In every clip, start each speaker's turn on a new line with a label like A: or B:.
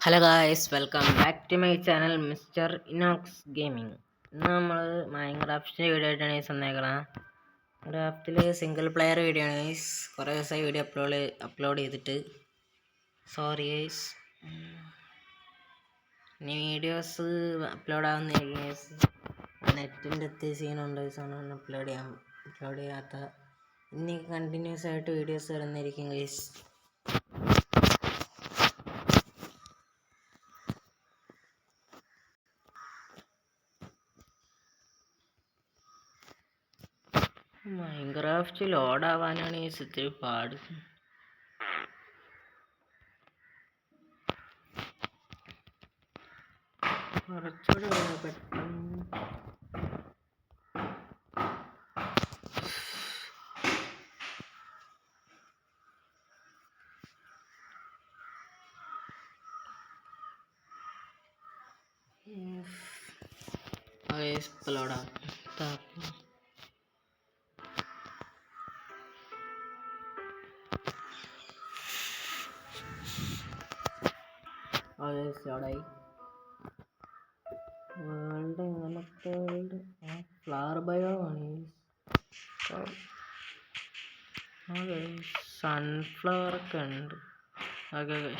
A: Hello guys, welcome back to my channel mister Inox gaming. ഇന്ന് നമ്മൾ മൈൻക്രാഫ്റ്റിൻ്റെ video ആയിട്ടാണ് വന്നേക്കണം. മൈൻക്രാഫ്റ്റിൽ സിംഗിൾ പ്ലെയർ വീഡിയോ ആണ് ഗൈസ്. കുറേ ദിവസമായി വീഡിയോ അപ്ലോഡ് ചെയ്തിട്ട്. Sorry guys. ഇനി വീഡിയോസ് അപ്ലോഡ് ആവുന്നതായിരിക്കും ഗൈസ്. നെറ്റിൻ്റെ എത്തിയ സീനുണ്ട്, സോൺ അപ്ലോഡ് ചെയ്യാത്ത. ഇനി കണ്ടിന്യൂസ് ആയിട്ട് വീഡിയോസ് വരുന്നതായിരിക്കും ഗൈസ്. മൈൻക്രാഫ്റ്റ് ലോഡാവാനാണ് ഈ ഇത്തിരി പാട്. കുറച്ചുകൂടെ പെട്ടെന്ന് ലോഡാവും. ലോഡായി. വേൾഡ് എങ്ങനത്തെ വേൾഡ്? ഫ്ലവർ ബയോമാണ്. സൺഫ്ലവർ ഒക്കെ ഉണ്ട്,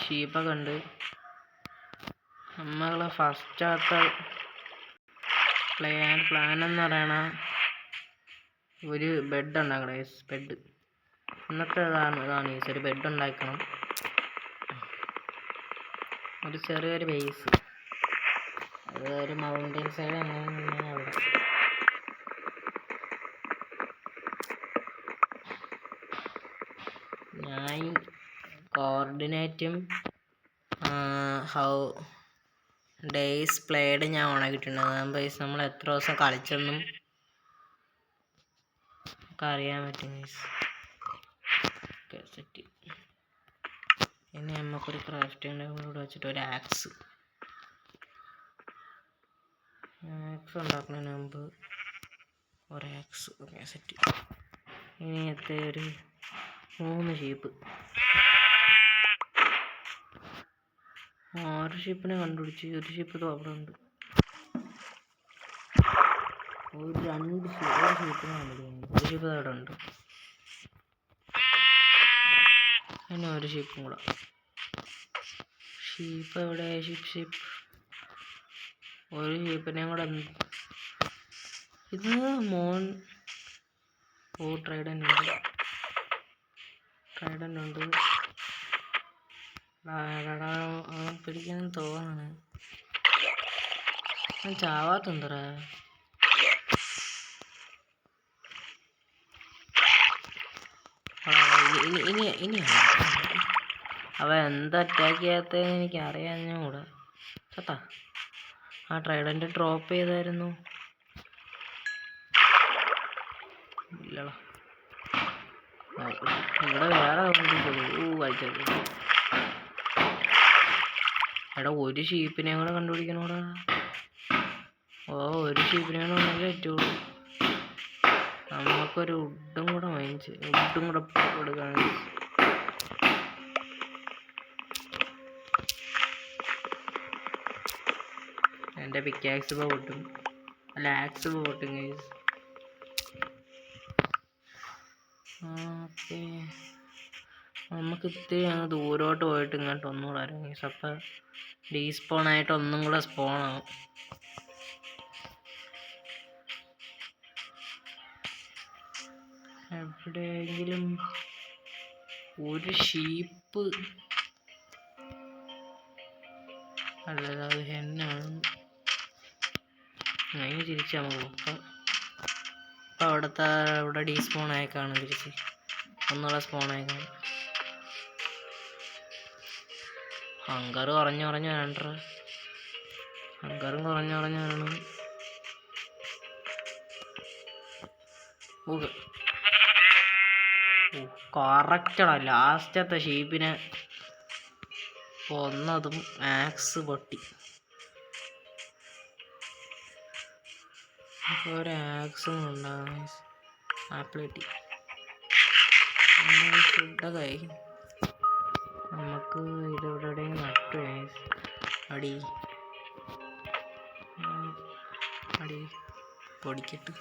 A: ഷീപ്പൊക്കെ ഉണ്ട്. നമ്മളെ ഫസ്റ്റാത്ത പ്ലാൻ എന്ന് പറയണ ഒരു ബെഡ് ഉണ്ടാക്കണം. ബെഡ് ഇന്നത്തെ ഇതാണ് ഒരു ബെഡ് ഉണ്ടാക്കണം. ഒരു ചെറിയൊരു ബേസ്, അത് ഒരു മൗണ്ടൻ സൈഡ് അങ്ങനെ അവിടെ. ഞാൻ കോർഡിനേറ്റും ഡേയ്സ് പ്ലേഡ് ഞാൻ ഓണാക്കിയിട്ടുണ്ട്. അതാകുമ്പോൾ നമ്മൾ എത്ര ദിവസം കളിച്ചെന്നും ഒക്കെ അറിയാൻ പറ്റും. സെറ്റ്. ഇനി നമുക്കൊരു ക്രാഫ്റ്റിൻ്റെ കൂടെ വെച്ചിട്ട് ഒരു ആക്സ് ഉണ്ടാക്കുന്നതിന് മുമ്പ് ഒരാക്സ്. Okay, set. ഇനിയത്തെ ഒരു 3 ഷീപ്പ്. 6 ഷീപ്പിനെ കണ്ടുപിടിച്ച്. ഒരു ഷീപ്പ് അവിടെ ഉണ്ട്. ഒരു ഷീപ്പിനെ കണ്ടുപിടിക്കുന്നു. ഒരു ഷീപ്പ് അവിടെ ഉണ്ട്. പിന്നെ ഒരു ഷീപ്പും കൂടെ. ഷീപ്പ് എവിടെ? ഷീപ്പ് ഒരു ഷീപ്പിനെയും കൂടെ. ഇത് മോൺ. ട്രൈഡൻ്റ് ഉണ്ട്. പിടിക്കാൻ തോന്നാണ്. ചാവാത്തെന്തറാ? ഇനിയാണ് അവ എന്താ അറ്റാക്ക് ചെയ്യാത്തതെന്ന് എനിക്ക് അറിയാഞ്ഞൂടാ. ചത്താ? ആ ട്രൈഡൻ്റ് ഡ്രോപ്പ് ചെയ്തായിരുന്നു. ഇല്ലടാ, ഇവിടെ വേറെ വായിച്ചത്. എടാ, ഒരു ഷീപ്പിനെ കൂടെ കണ്ടുപിടിക്കണോടാ. ഒരു ഷീപ്പിനെ കൂടെ ഉണ്ടെങ്കിൽ പറ്റുള്ളൂ. നമുക്കൊരു വുഡും കൂടെ കൊടുക്കാൻ. എൻ്റെ പിക്കാക്സ് പൊട്ടും, അല്ല ആക്സ് പൊട്ടും ഗൈസ്. ഓക്കെ, നമുക്ക് ഇത്തിരി അങ്ങ് ദൂരോട്ട് പോയിട്ട് ഇങ്ങോട്ട് ഒന്നുകൂടെ വരാം ഗൈസ്. അപ്പം ഡീസ്പോണായിട്ട് ഒന്നും കൂടെ സ്പോണാവും. എവിടെയെങ്കിലും ഒരു ഷീപ്പ്. അല്ലത് അത് ഹെന്നാണ്. അതിന് തിരിച്ച് നമുക്ക് അപ്പം ഇവിടെ ഡീസ്പോൺ ആയിക്കാണ്. തിരിച്ച് ഒന്നുകൂടെ സ്പോൺ ആയിക്കാണ്. ഹങ്കർ കുറഞ്ഞു വരണ്ട. ഹങ്കറും കുറഞ്ഞു വരണം. കറക്റ്റടാ, ലാസ്റ്റത്തെ ഷീപ്പിനെ കൊന്നതും ആക്സ് പൊട്ടി. ഒരു ആക്സും ഉണ്ടാകും. ആപ്പിൾ കിട്ടി. ഫുഡൊക്കെ നമുക്ക് ഇതെവിടെ നട്ടു. അടി അടി പൊടിക്കട്ട്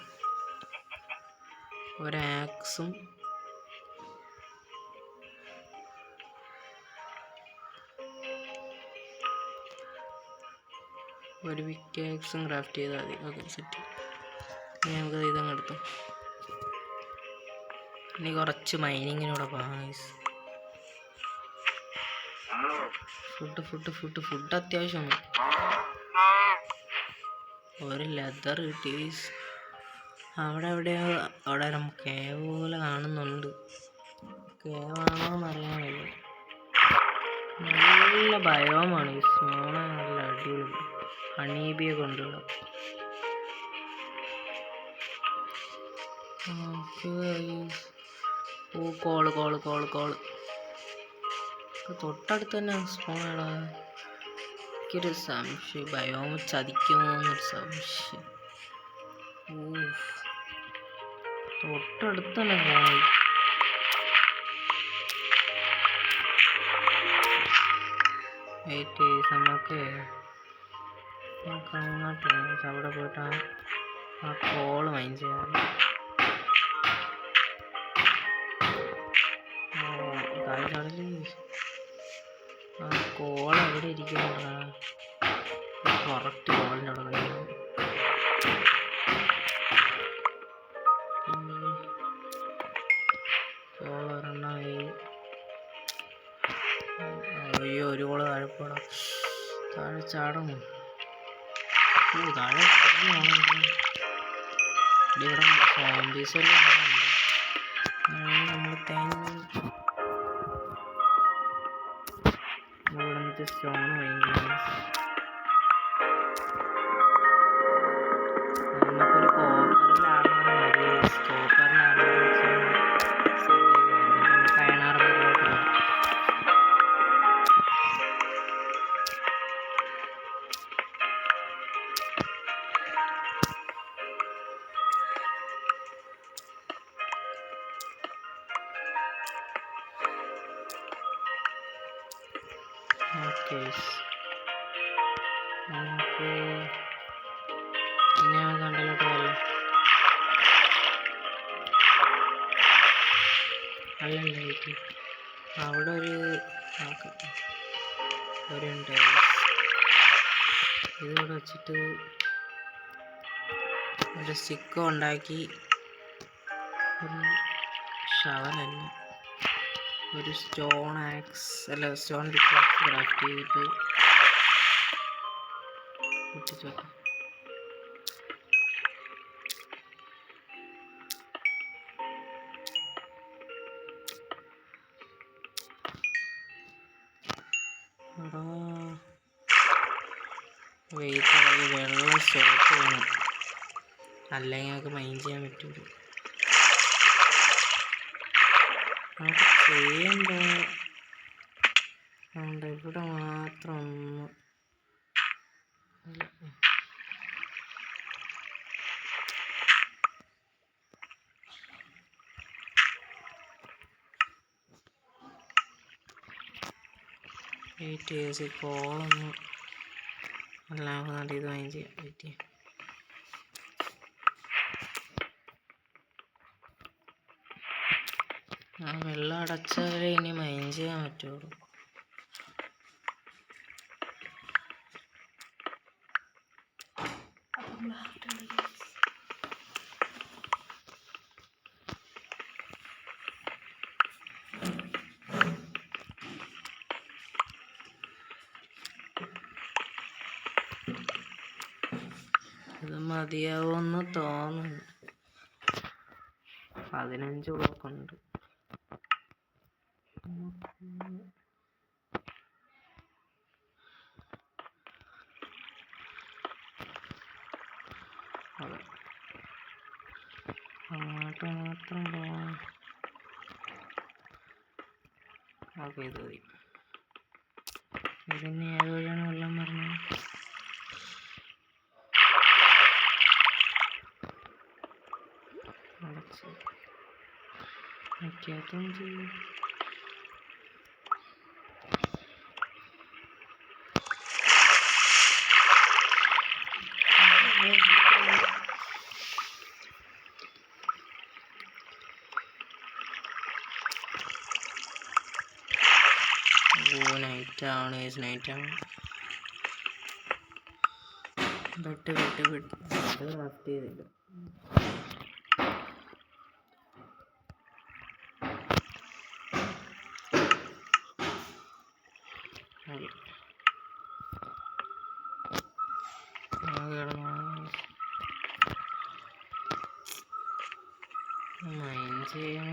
A: ഒരാക്സും ഒരു പിക്കാക്സും ക്രാഫ്റ്റ് ചെയ്താൽ മതി. Okay set. ഇനി നമുക്ക് ഇതങ്ങ് എടുത്തു. ഇനി കുറച്ച് മൈനിങ്ങിനൂടെ പോകാം. ഫുഡ് അത്യാവശ്യമാണ്. ഒരു ലെതർ കിട്ടി. അവിടെ കേവ് പോലെ കാണുന്നുണ്ട്. കേവാണോന്ന് അറിയാൻ വയ്യ. നല്ല ബയോമാണ് ഈ സ്മോണ. നല്ല അടിപൊളി ഹണീബിയെ കൊണ്ടുവിടാം. ഓ കോള് തൊട്ടടുത്ത് തന്നെ സ്പോണാടാ. എനിക്കൊരു സംശയം, ബയോമ ചതിക്കുമോന്നൊരു സംശയം. തൊട്ടടുത്ത് തന്നെ പോയി. വെയിറ്റ് നമുക്ക് അങ്ങോട്ട് അവിടെ പോയിട്ട് ആ കോള് മൈൻഡ് ചെയ്യാം. ആ കോൾ എവിടെ ഇരിക്കുന്നുണ്ടാ? കറക്റ്റ് കോളിൻ്റെ അവിടെ കഴിയും. കോൾ ഒരെണ്ണമായി. അയ്യോ ഒരു കോള് താഴെപ്പോടാ. താഴെ ചാടണം. താഴെ ഇവിടെ സോംബീസ് എല്ലാം നമ്മൾ ഇവിടുത്തെ സ്റ്റോൺ ഭയങ്കര. നമുക്കൊരു കോപ്പറിൻ്റെ ആർമർ മതി. കോപ്പറിൻ്റെ ആർമർ വെച്ച് നമുക്ക് അയൺ ആർമറിലോട്ട് പോകാം. നമുക്ക് പിന്നെ കണ്ടിലോട്ട് പോകാം. അല്ലല്ല അവിടെ ഉണ്ട്. ഇതിവിടെ വെച്ചിട്ട് ഒരു സ്റ്റിക്ക് ഉണ്ടാക്കി ഒരു ഷവലല്ല ഒരു സ്റ്റോൺ ആക്സ് അല്ല സ്റ്റോൺ പിക്കാക്സ് ക്രാഫ്റ്റ് ചെയ്തിട്ട് പൊട്ടിച്ചോട്ടെ. വെള്ളം സ്റ്റോപ്പ് വേണം, അല്ലെങ്കിൽ നമുക്ക് മൈൻഡ് ചെയ്യാൻ പറ്റൂല. നമുക്ക് ചെയ്യണ്ടോ? ഇവിടെ മാത്രം ഒന്ന് വെയിറ്റ് ചെയ്ത് കോളൊന്ന് അല്ലാതെ ഇത് മൈൻഡ് ചെയ്യാം. വെയിറ്റ് ചെയ്യാം. ആ വെള്ളം അടച്ചാലേ ഇനി മൈൻഡ് ചെയ്യാൻ പറ്റുള്ളൂ. ഇത് മതിയാവുമെന്ന് തോന്നുന്നു. 15 ബ്ലോക്ക് ഉണ്ട്. അങ്ങോട്ട് മാത്രം പോവാം. ഓക്കെ ഇത് മതി. ഇതിന് ഏത് വഴിയാണ് വെള്ളം പറഞ്ഞത്? വയ്ക്കാത്തും ചെയ്യും. നൈറ്റ് ആണ് നൈറ്റ് ആണ്. ബെഡ് ക്രാഫ്റ്റ് ചെയ്തില്ല. മൈൻഡ് ചെയ്യാൻ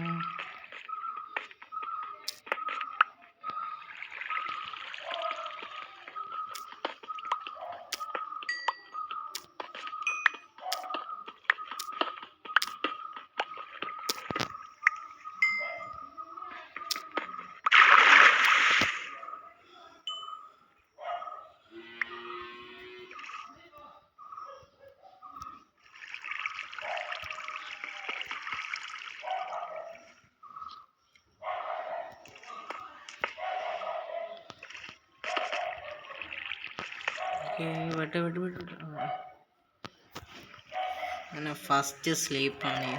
A: അങ്ങനെ ഫസ്റ്റ് സ്ലീപ്പാണ്.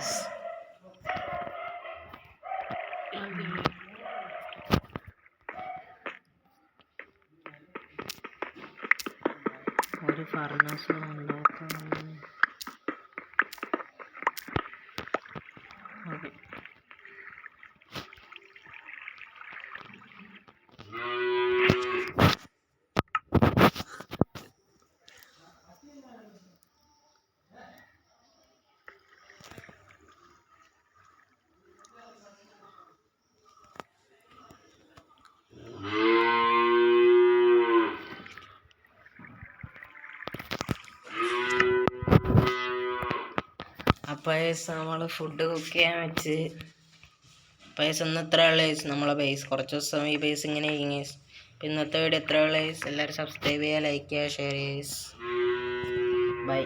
A: ഒരു ഫർണസ് ഉണ്ടാക്കാം. ഓക്കെ, അപ്പോൾ നമ്മൾ ഫുഡ് കുക്ക് ചെയ്യാൻ വെച്ച് പൈസ ഇന്ന് എത്ര ഉള്ള നമ്മളെ പൈസ കുറച്ച് ദിവസം ഈ പൈസ ഇങ്ങനെ ഇന്നത്തെ വീഡിയോ എത്ര ഉള്ള എല്ലാവരും സബ്സ്ക്രൈബ് ചെയ്യുക, ലൈക്ക് ചെയ്യുക, ഷെയർ ചെയ്യുക. ബൈ.